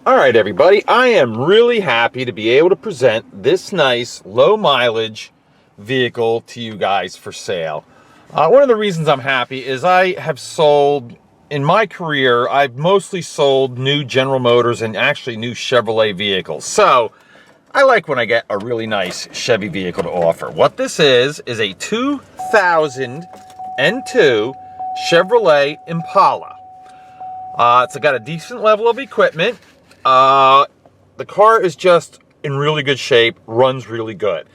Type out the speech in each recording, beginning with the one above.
Alright everybody, I am really happy to be able to present this nice low mileage vehicle to you guys for sale. One of the reasons I'm happy is I have sold, in my career, I've mostly sold new General Motors and actually new Chevrolet vehicles. So I like when I get a really nice Chevy vehicle to offer. What this is a 2002 Chevrolet Impala. It's got a decent level of equipment. The car is just in really good shape, runs really good.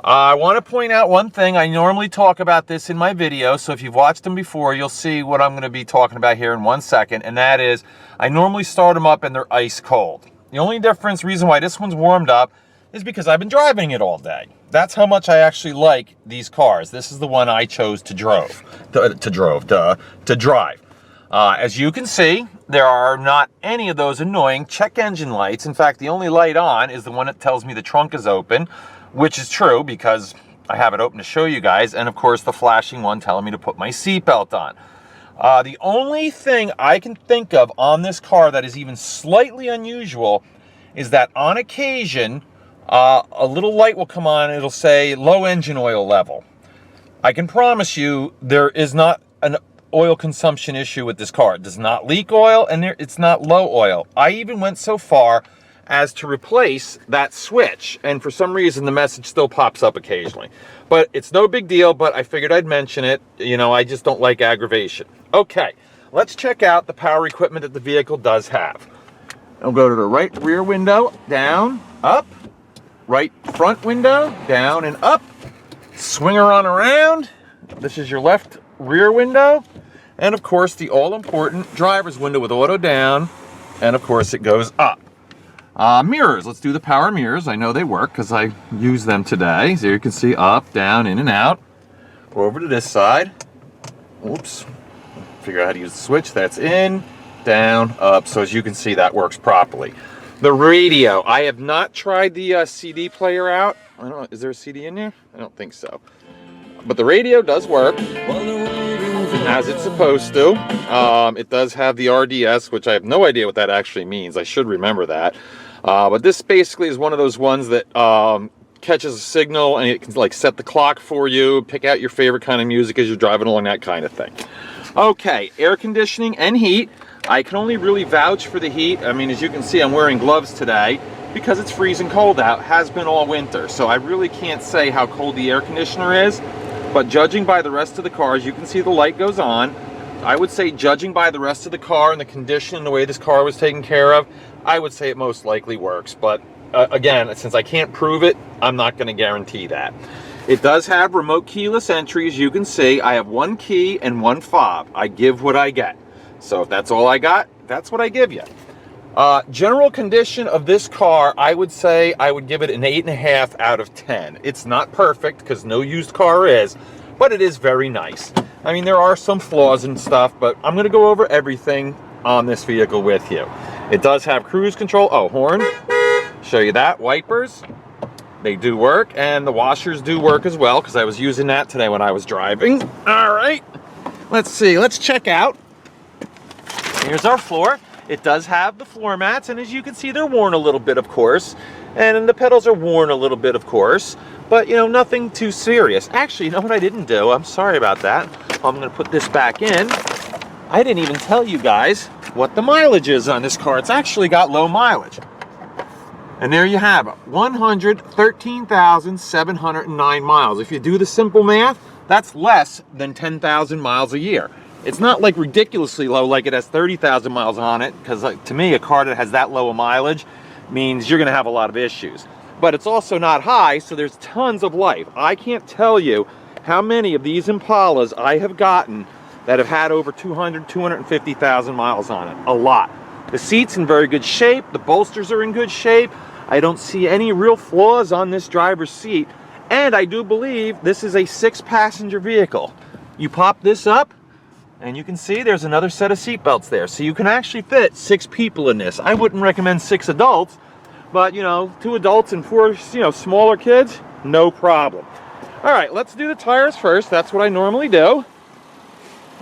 I want to point out one thing. I normally talk about this in my video, so if you've watched them before, you'll see what I'm going to be talking about here in 1 second, and that is I normally start them up and they're ice cold. The only reason why this one's warmed up is because I've been driving it all day. That's how much I actually like these cars. This is the one I chose to drive. As you can see, there are not any of those annoying check engine lights. In fact, the only light on is the one that tells me the trunk is open, which is true because I have it open to show you guys, and of course the flashing one telling me to put my seatbelt on. The only thing I can think of on this car that is even slightly unusual is that on occasion, a little light will come on and it'll say low engine oil level. I can promise you there is not an oil consumption issue with this car. It does not leak oil and it's not low oil. I even went so far as to replace that switch, and for some reason the message still pops up occasionally. But it's no big deal, but I figured I'd mention it. You know, I just don't like aggravation. Okay, let's check out the power equipment that the vehicle does have. I'll go to the right rear window, down, up, right front window, down and up, swing her on around. This is your left rear window, and of course the all-important driver's window with auto down, and of course it goes up. Mirrors, let's do the power mirrors. I know they work because I used them today. So you can see up, down, in and out. Go over to this side. Oops, figure out how to use the switch. That's in, down, up. So as you can see, that works properly. The radio, I have not tried the CD player out. I don't know, is there a CD in there? I don't think so. But the radio does work as it's supposed to. It does have the RDS, which I have no idea what that actually means. I should remember that. But this basically is one of those ones that catches a signal and it can like set the clock for you, pick out your favorite kind of music as you're driving along, that kind of thing. Okay, air conditioning and heat. I can only really vouch for the heat. I mean, as you can see, I'm wearing gloves today because it's freezing cold out, has been all winter. So I really can't say how cold the air conditioner is. But judging by the rest of the car, as you can see the light goes on, I would say judging by the rest of the car and the condition and the way this car was taken care of, I would say it most likely works. But again, since I can't prove it, I'm not going to guarantee that. It does have remote keyless entry. As you can see, I have one key and one fob. I give what I get. So if that's all I got, that's what I give you. General condition of this car, I would say I would give it an 8.5 out of 10. It's not perfect because no used car is, but it is very nice. I mean, there are some flaws and stuff, but I'm going to go over everything on this vehicle with you. It does have cruise control. Oh, horn. Show you that. Wipers. They do work, and the washers do work as well because I was using that today when I was driving. All right. Let's see. Let's check out. Here's our floor. It does have the floor mats, and as you can see, they're worn a little bit, of course. And the pedals are worn a little bit, of course. But, you know, nothing too serious. Actually, you know what I didn't do? I'm sorry about that. I'm going to put this back in. I didn't even tell you guys what the mileage is on this car. It's actually got low mileage. And there you have it. 113,709 miles. If you do the simple math, that's less than 10,000 miles a year. It's not like ridiculously low, like it has 30,000 miles on it, because like, to me, a car that has that low a mileage means you're going to have a lot of issues. But it's also not high, so there's tons of life. I can't tell you how many of these Impalas I have gotten that have had over 250,000 miles on it. A lot. The seat's in very good shape. The bolsters are in good shape. I don't see any real flaws on this driver's seat. And I do believe this is a 6-passenger vehicle. You pop this up, and you can see there's another set of seat belts there. So you can actually fit 6 people in this. I wouldn't recommend 6 adults, but you know, 2 adults and 4, you know, smaller kids, no problem. All right, let's do the tires first. That's what I normally do.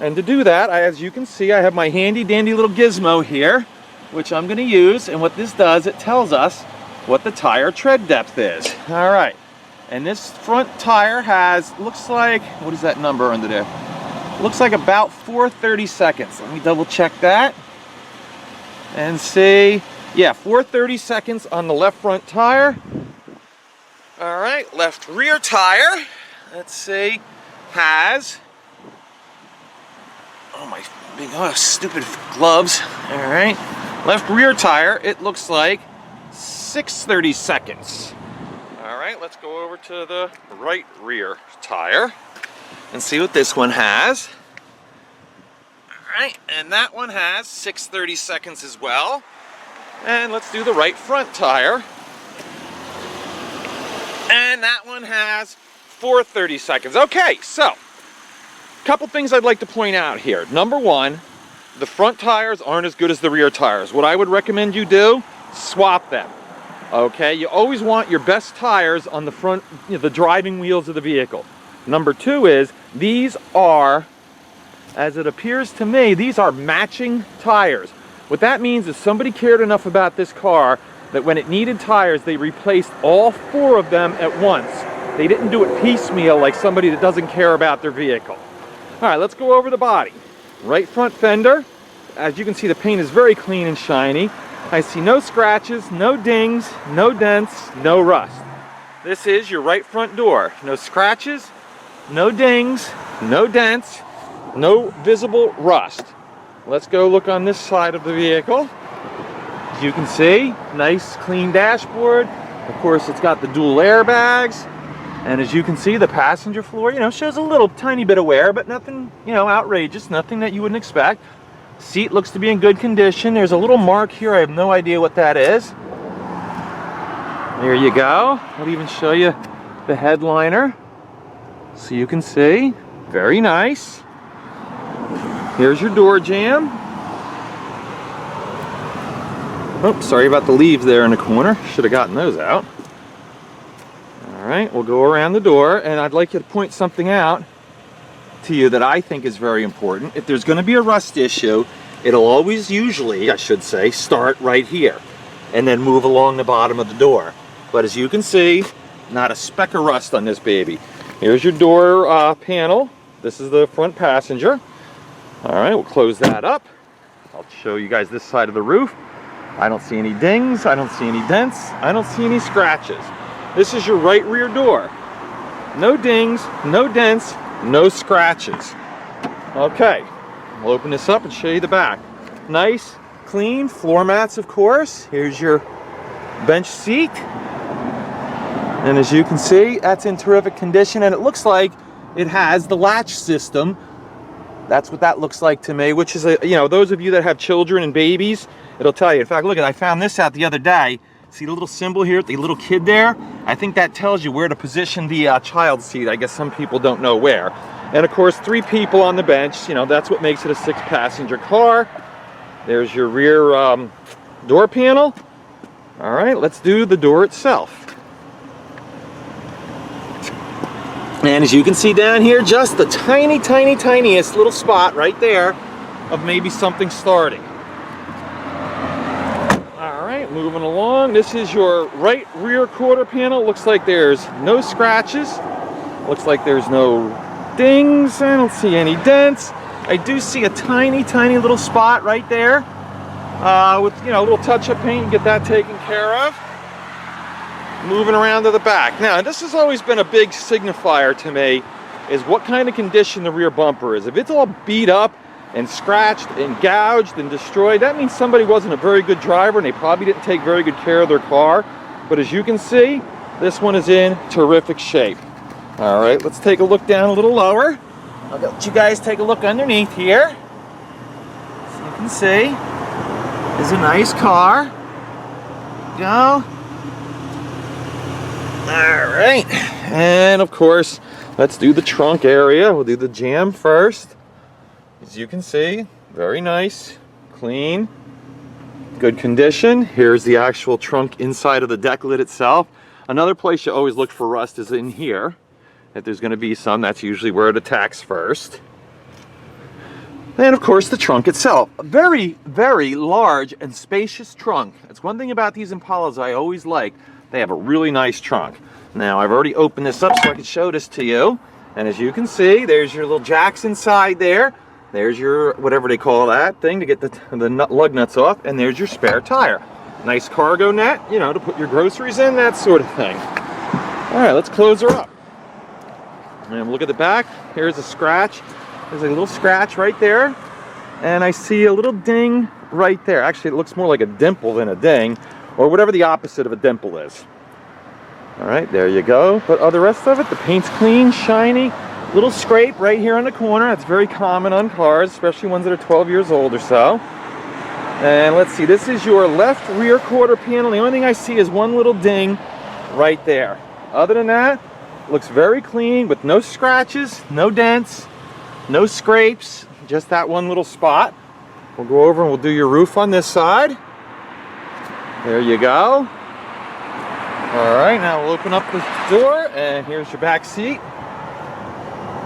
And to do that, as you can see, I have my handy dandy little gizmo here. which I'm going to use, and what this does, it tells us what the tire tread depth is. All right, and this front tire has, looks like, what is that number under there? Looks like about 430 seconds. Let me double check that and see. Yeah, 430 seconds on the left front tire. All right, left rear tire, let's see, has, oh my big, oh, stupid gloves. All right, left rear tire, it looks like 630 seconds. All right, let's go over to the right rear tire and see what this one has. All right, and that one has 630 seconds as well. And let's do the right front tire. And that one has 430 seconds. Okay, so, a couple things I'd like to point out here. Number one, the front tires aren't as good as the rear tires. What I would recommend you do, swap them. Okay, you always want your best tires on the front, the driving wheels of the vehicle. Number two is, these are, as it appears to me, these are matching tires. What that means is somebody cared enough about this car that when it needed tires, they replaced all 4 of them at once. They didn't do it piecemeal like somebody that doesn't care about their vehicle. All right, let's go over the body. Right front fender. As you can see, the paint is very clean and shiny. I see no scratches, no dings, no dents, no rust. This is your right front door. No scratches, no dings, no dents, no visible rust. Let's go look on this side of the vehicle. As you can see, nice clean dashboard. Of course, it's got the dual airbags. And as you can see, the passenger floor, shows a little tiny bit of wear, but nothing, outrageous, nothing that you wouldn't expect. Seat looks to be in good condition. There's a little mark here. I have no idea what that is. There you go. I'll even show you the headliner so you can see. Very nice. Here's your door jamb. Oh, sorry about the leaves there in the corner. Should have gotten those out. All right, we'll go around the door, and I'd like you to point something out to you that I think is very important. If there's going to be a rust issue, it'll always, usually, I should say, start right here and then move along the bottom of the door. But as you can see, not a speck of rust on this baby. Here's your door panel. This is the front passenger. All right, we'll close that up. I'll show you guys this side of the roof. I don't see any dings, I don't see any dents, I don't see any scratches. This is your right rear door. No dings, no dents, no scratches. Okay, we'll open this up and show you the back. Nice, clean floor mats, of course. Here's your bench seat. And as you can see, that's in terrific condition, and it looks like it has the latch system. That's what that looks like to me, which is, those of you that have children and babies, it'll tell you. In fact, look, I found this out the other day. See the little symbol here, the little kid there? I think that tells you where to position the child seat. I guess some people don't know where. And of course, 3 people on the bench. That's what makes it a 6-passenger car. There's your rear door panel. All right, let's do the door itself. And as you can see down here, just the tiny, tiny, tiniest little spot right there of maybe something starting. All right, moving along. This is your right rear quarter panel. Looks like there's no scratches. Looks like there's no dings. I don't see any dents. I do see a tiny, tiny little spot right there with, a little touch-up paint. Get that taken care of. Moving around to the back. Now, this has always been a big signifier to me, is what kind of condition the rear bumper is. If it's all beat up and scratched and gouged and destroyed, that means somebody wasn't a very good driver and they probably didn't take very good care of their car. But as you can see, this one is in terrific shape. All right, let's take a look down a little lower. I'll let you guys take a look underneath here. So you can see, it's a nice car. Go. All right, and of course, let's do the trunk area. We'll do the Jamb first. As you can see, very nice, clean, good condition. Here's the actual trunk inside of the deck lid itself. Another place you always look for rust is in here. If there's going to be some, that's usually where it attacks first. And of course the trunk itself. A very, very large and spacious trunk. That's one thing about these Impalas I always like. They have a really nice trunk. Now I've already opened this up so I can show this to you. And as you can see, there's your little jacks inside there. There's your, whatever they call that thing to get the lug nuts off. And there's your spare tire. Nice cargo net, you know, to put your groceries in, that sort of thing. All right, let's close her up. And look at the back. Here's a scratch. There's a little scratch right there. And I see a little ding right there. Actually, it looks more like a dimple than a ding, or whatever the opposite of a dimple is. All right, there you go. But the rest of it, the paint's clean, shiny. Little scrape right here on the corner. That's very common on cars, especially ones that are 12 years old or so. And let's see, this is your left rear quarter panel. The only thing I see is one little ding right there. Other than that, looks very clean with no scratches, no dents, no scrapes, just that one little spot. We'll go over and we'll do your roof on this side. There you go. All right, now we'll open up the door, and here's your back seat.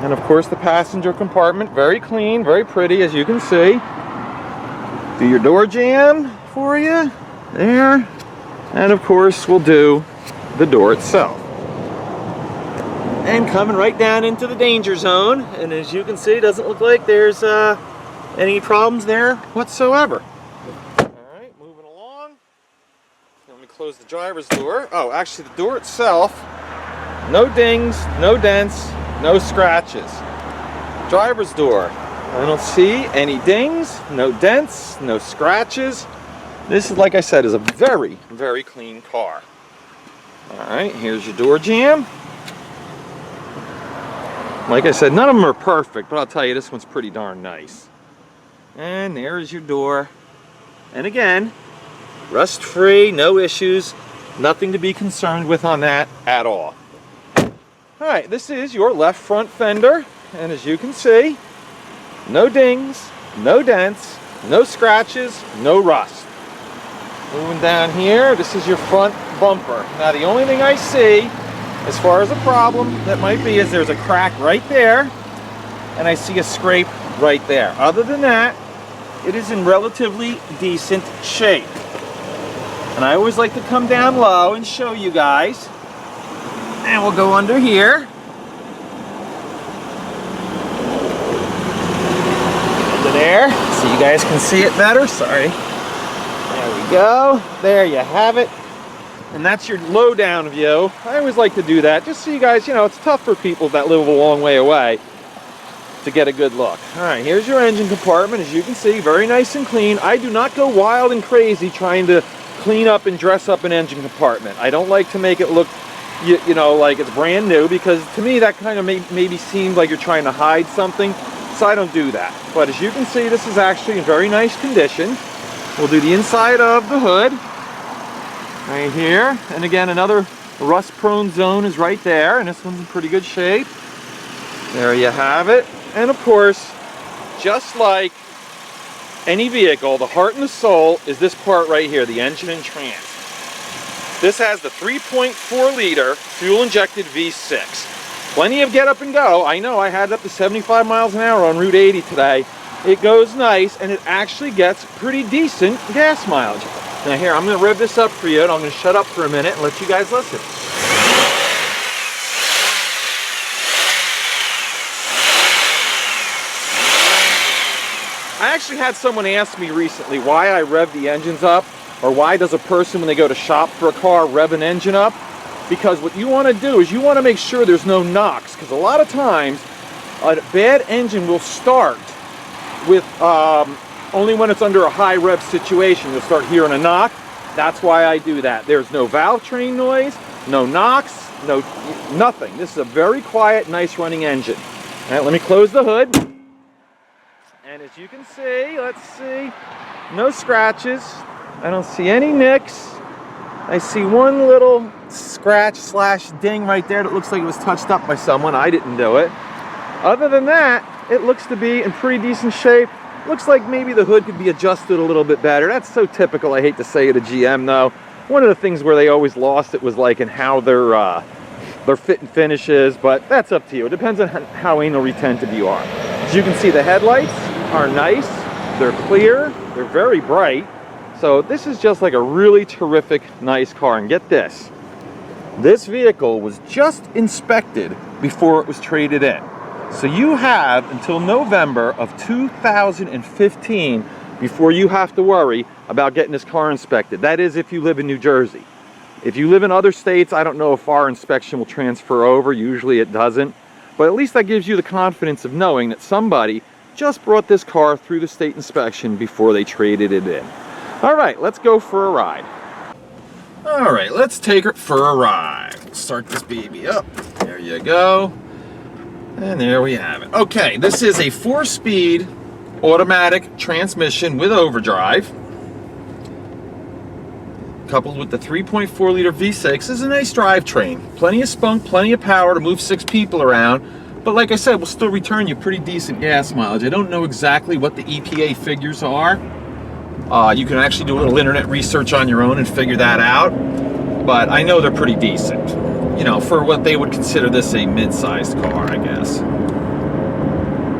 And of course the passenger compartment, very clean, very pretty, as you can see. Do your door jamb for you, there. And of course we'll do the door itself. And coming right down into the danger zone, and as you can see, it doesn't look like there's any problems there whatsoever. All right, moving along. Let me close the driver's door. Oh, actually the door itself, no dings, no dents, no scratches. Driver's door, I don't see any dings, no dents, no scratches. This is, like I said, is a very, very clean car. All right, here's your door jamb. Like I said, none of them are perfect, but I'll tell you, this one's pretty darn nice. And there's your door. And again, rust-free, no issues, nothing to be concerned with on that at all. All right, this is your left front fender, and as you can see, no dings, no dents, no scratches, no rust. Moving down here, this is your front bumper. Now the only thing I see as far as a problem that might be is there's a crack right there, and I see a scrape right there. Other than that, it is in relatively decent shape. And I always like to come down low and show you guys. And we'll go under here. Under there, so you guys can see it better. Sorry. There we go. There you have it. And that's your low down view. I always like to do that just so you guys, you know, it's tough for people that live a long way away to get a good look. All right, here's your engine compartment. As you can see, very nice and clean. I do not go wild and crazy trying to clean up and dress up an engine compartment. I don't like to make it look, you know, like it's brand new, because to me that kind of maybe seems like you're trying to hide something, so I don't do that. But as you can see, this is actually in very nice condition. We'll do the inside of the hood. Right here, and again another rust-prone zone is right there, and this one's in pretty good shape. There you have it. And of course, just like any vehicle, the heart and the soul is this part right here, the engine and trans. This has the 3.4 liter fuel-injected V6. Plenty of get up and go. I know I had up to 75 miles an hour on Route 80 today. It goes nice, and it actually gets pretty decent gas mileage. Now here, I'm going to rev this up for you, and I'm going to shut up for a minute and let you guys listen. I actually had someone ask me recently why I rev the engines up, or why does a person when they go to shop for a car rev an engine up? Because what you want to do is you want to make sure there's no knocks, because a lot of times a bad engine will start with only when it's under a high rev situation. You'll start hearing a knock. That's why I do that. There's no valve train noise, no knocks, nothing. This is a very quiet, nice running engine. All right, let me close the hood. And as you can see, let's see, no scratches. I don't see any nicks. I see one little scratch slash ding right there that looks like it was touched up by someone. I didn't do it. Other than that, it looks to be in pretty decent shape. Looks like maybe the hood could be adjusted a little bit better. That's so typical, I hate to say it, a GM though. One of the things where they always lost it was like in how their fit and finish is, but that's up to you. It depends on how anal retentive you are. As you can see, the headlights are nice, they're clear, they're very bright. So this is just like a really terrific, nice car. And get this, this vehicle was just inspected before it was traded in. So you have until November of 2015 before you have to worry about getting this car inspected. That is if you live in New Jersey. If you live in other states, I don't know if our inspection will transfer over. Usually it doesn't. But at least that gives you the confidence of knowing that somebody just brought this car through the state inspection before they traded it in. All right, let's go for a ride. All right, let's take her for a ride. Start this baby up. There you go. And there we have it. Okay, this is a 4-speed automatic transmission with overdrive, coupled with the 3.4 liter V6. This is a nice drivetrain. Plenty of spunk, plenty of power to move 6 people around. But like I said, we'll still return you pretty decent gas mileage. I don't know exactly what the EPA figures are. You can actually do a little internet research on your own and figure that out. But I know they're pretty decent. You know, for what they would consider this a mid-sized car, I guess.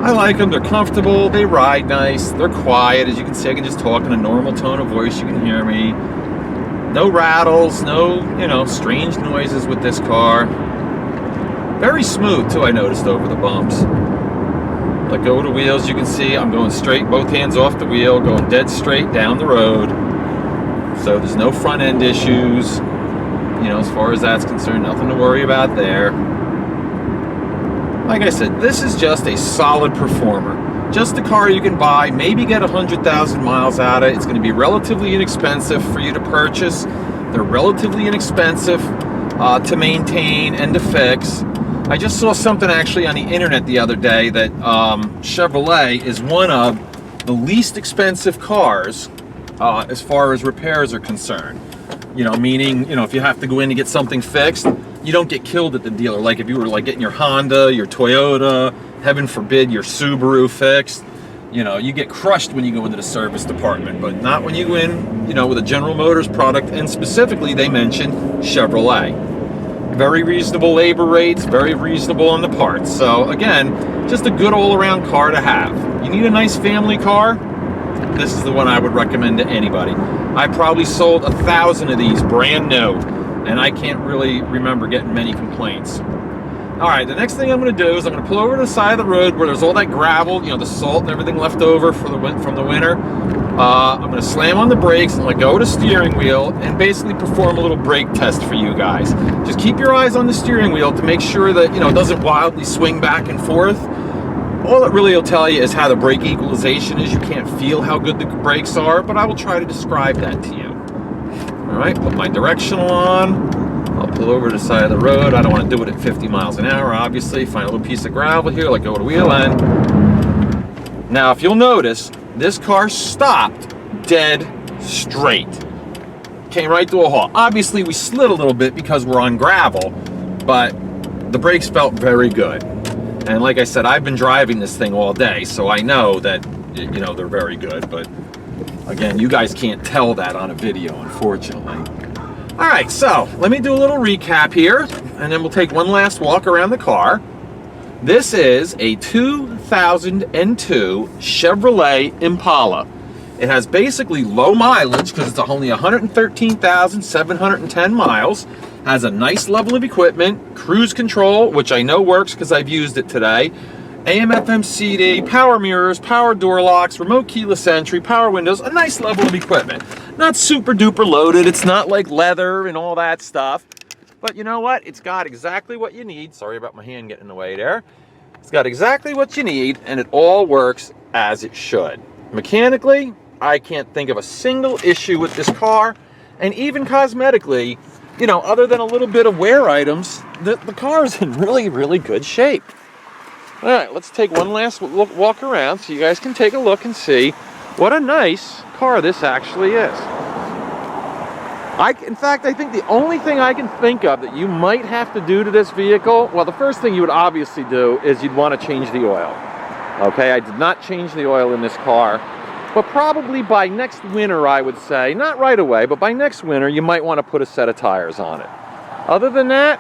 I like them. They're comfortable. They ride nice. They're quiet. As you can see, I can just talk in a normal tone of voice. You can hear me. No rattles, no, you know, strange noises with this car. Very smooth, too, I noticed over the bumps. Let go of the wheels, you can see I'm going straight, both hands off the wheel, going dead straight down the road. So there's no front end issues. You know, as far as that's concerned, nothing to worry about there. Like I said, this is just a solid performer. Just a car you can buy, maybe get 100,000 miles out of it. It's going to be relatively inexpensive for you to purchase. They're relatively inexpensive to maintain and to fix. I just saw something actually on the internet the other day that Chevrolet is one of the least expensive cars as far as repairs are concerned. You know, meaning, you know, if you have to go in to get something fixed, you don't get killed at the dealer. Like if you were like getting your Honda, your Toyota, heaven forbid, your Subaru fixed, you know, you get crushed when you go into the service department, but not when you go in, you know, with a General Motors product. And specifically, they mentioned Chevrolet. Very reasonable labor rates, very reasonable on the parts. So again, just a good all-around car to have. You need a nice family car? This is the one I would recommend to anybody. I probably sold 1,000 of these brand new, and I can't really remember getting many complaints. All right, the next thing I'm going to do is I'm going to pull over to the side of the road where there's all that gravel, you know, the salt and everything left over from the winter. I'm going to slam on the brakes and let go of the steering wheel and basically perform a little brake test for you guys. Just keep your eyes on the steering wheel to make sure that, you know, it doesn't wildly swing back and forth. All it really will tell you is how the brake equalization is. You can't feel how good the brakes are, but I will try to describe that to you. All right, put my directional on. I'll pull over to the side of the road. I don't want to do it at 50 miles an hour, obviously. Find a little piece of gravel here, let go of the wheel end. Now, if you'll notice, this car stopped dead straight. Came right to a halt. Obviously, we slid a little bit because we're on gravel, but the brakes felt very good. And like I said, I've been driving this thing all day, so I know that, you know, they're very good. But again, you guys can't tell that on a video, unfortunately. All right, so let me do a little recap here, and then we'll take one last walk around the car. This is a 2002 Chevrolet Impala. It has basically low mileage because it's only 113,710 miles. Has a nice level of equipment, cruise control, which I know works because I've used it today, AM/FM CD, power mirrors, power door locks, remote keyless entry, power windows, a nice level of equipment. Not super duper loaded, it's not like leather and all that stuff, but you know what? It's got exactly what you need. Sorry about my hand getting in the way there. It's got exactly what you need, and it all works as it should. Mechanically, I can't think of a single issue with this car, and even cosmetically, you know, other than a little bit of wear items, the car is in really, really good shape. All right, let's take one last walk around so you guys can take a look and see what a nice car this actually is. In fact, I think the only thing I can think of that you might have to do to this vehicle, well, the first thing you would obviously do is you'd want to change the oil. Okay, I did not change the oil in this car, but probably by next winter, I would say, not right away, but by next winter, you might want to put a set of tires on it. Other than that,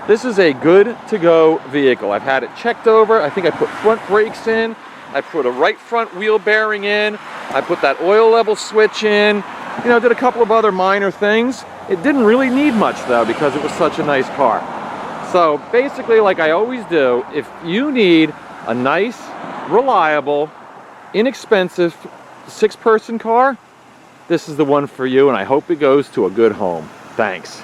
this is a good to go vehicle. I've had it checked over. I think I put front brakes in. I put a right front wheel bearing in. I put that oil level switch in. You know, did a couple of other minor things. It didn't really need much though because it was such a nice car. So basically, like I always do, if you need a nice, reliable, inexpensive 6-person car, this is the one for you, and I hope it goes to a good home. Thanks.